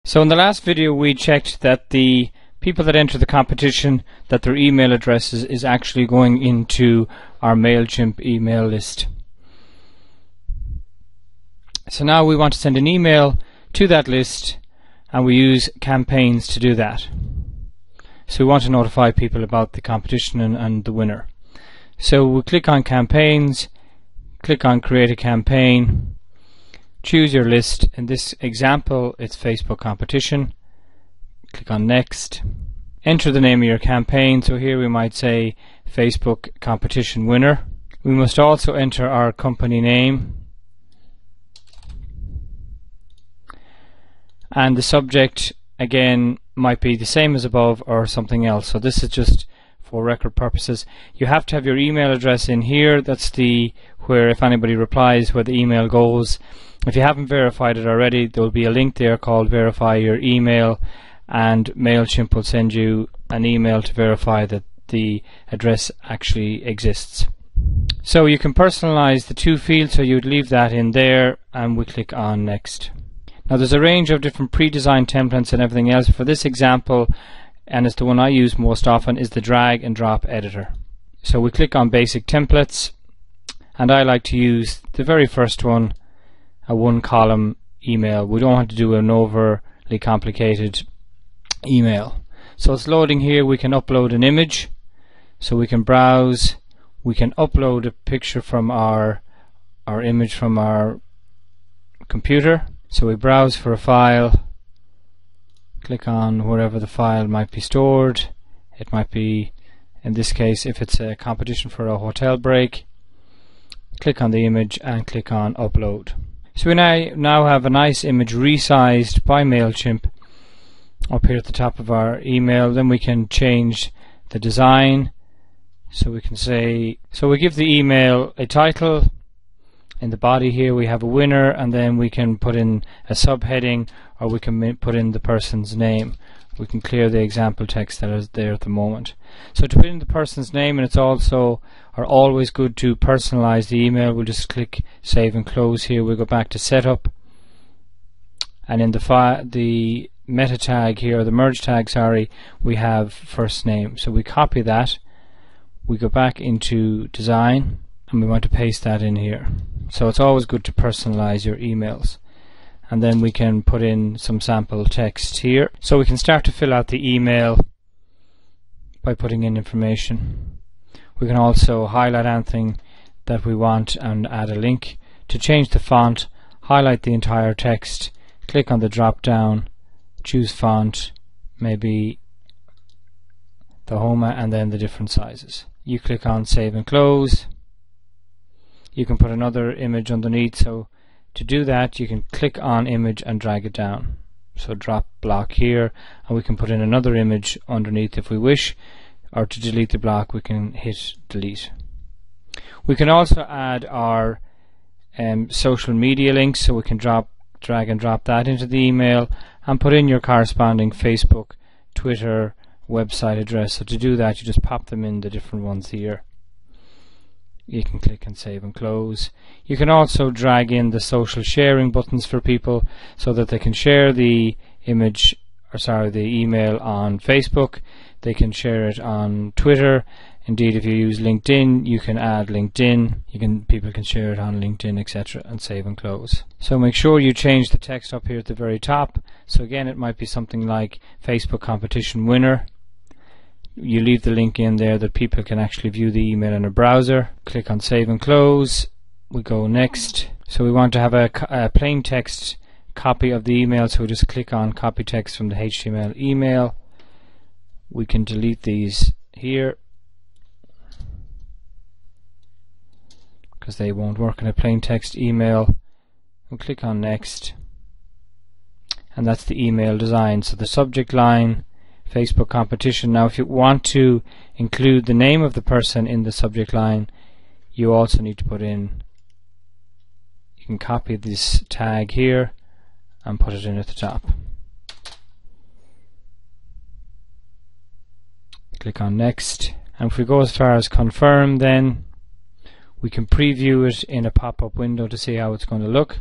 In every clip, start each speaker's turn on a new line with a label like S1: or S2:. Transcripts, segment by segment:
S1: So in the last video we checked that the people that enter the competition, that their email addresses is actually going into our MailChimp email list. So now we want to send an email to that list, and we use campaigns to do that. So we want to notify people about the competition and the winner. So we'll click on campaigns, click on create a campaign, choose your list. In this example it's Facebook competition. Click on next. Enter the name of your campaign. So here we might say Facebook competition winner. We must also enter our company name, and the subject again might be the same as above or something else. So this is just for record purposes. You have to have your email address in here. That's where if anybody replies, where the email goes. If you haven't verified it already, there will be a link there called verify your email, and MailChimp will send you an email to verify that the address actually exists. So you can personalize the two fields, so you'd leave that in there, and we click on next. Now there's a range of different pre-designed templates and everything else. For this example, and it's the one I use most often, is the drag and drop editor. So we click on basic templates, and I like to use the very first one, a one column email. We don't want to do an overly complicated email. So it's loading here. We can upload an image, so we can browse, we can upload a picture from our image from our computer. So we browse for a file, click on wherever the file might be stored. It might be, in this case, if it's a competition for a hotel break, click on the image and click on upload. So we now have a nice image resized by MailChimp up here at the top of our email. Then we can change the design. So we can say, so we give the email a title. In the body here we have a winner, and then we can put in a subheading, or we can put in the person's name. We can clear the example text that is there at the moment. So to put in the person's name, and it's also always good to personalize the email, we'll just click save and close here. We'll go back to setup, and in the meta tag here, or the merge tag, sorry, we have first name. So we copy that, we go back into design, and we want to paste that in here. So it's always good to personalize your emails. And then we can put in some sample text here. So we can start to fill out the email by putting in information. We can also highlight anything that we want and add a link. To change the font, highlight the entire text, click on the drop down, choose font, maybe the Homa, and then the different sizes. You click on save and close. You can put another image underneath. So to do that, you can click on image and drag it down. So drop block here, and we can put in another image underneath if we wish, or to delete the block we can hit delete. We can also add our social media links, so we can drag and drop that into the email and put in your corresponding Facebook, Twitter, website address. So to do that, you just pop them in the different ones here. You can click and save and close. You can also drag in the social sharing buttons for people so that they can share the image, or sorry, the email on Facebook. They can share it on Twitter. Indeed, if you use LinkedIn, you can add LinkedIn. People can share it on LinkedIn, etc., and save and close. So make sure you change the text up here at the very top. So again, it might be something like Facebook competition winner. You leave the link in there that people can actually view the email in a browser. Click on save and close. We go next. So we want to have a plain text copy of the email, so we just click on copy text from the HTML email. We can delete these here because they won't work in a plain text email. We'll click on next, and that's the email design. So the subject line, Facebook competition. Now if you want to include the name of the person in the subject line, you also need to put in, you can copy this tag here and put it in at the top. Click on next, and if we go as far as confirm, then we can preview it in a pop-up window to see how it's going to look,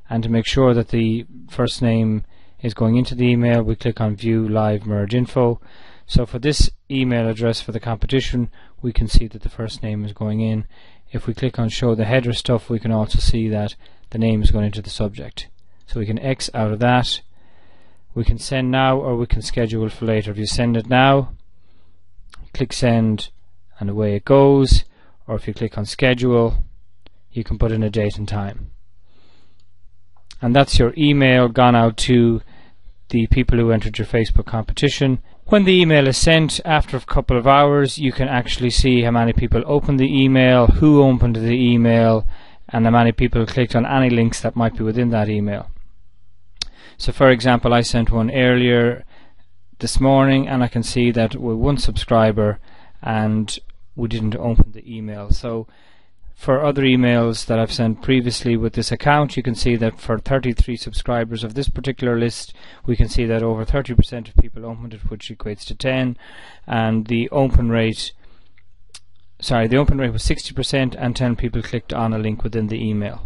S1: and to make sure that the first name is going into the email. We click on View Live Merge Info. So for this email address for the competition, we can see that the first name is going in. If we click on Show the Header Stuff, we can also see that the name is going into the subject. So we can X out of that. We can send now, or we can schedule for later. If you send it now, click Send, and away it goes. Or if you click on Schedule, you can put in a date and time. And that's your email gone out to the people who entered your Facebook competition. When the email is sent, after a couple of hours, you can actually see how many people opened the email, who opened the email, and how many people clicked on any links that might be within that email. So for example, I sent one earlier this morning, and I can see that we're one subscriber and we didn't open the email. So for other emails that I've sent previously with this account, you can see that for 33 subscribers of this particular list, we can see that over 30% of people opened it, which equates to 10, and the open rate was 60%, and 10 people clicked on a link within the email.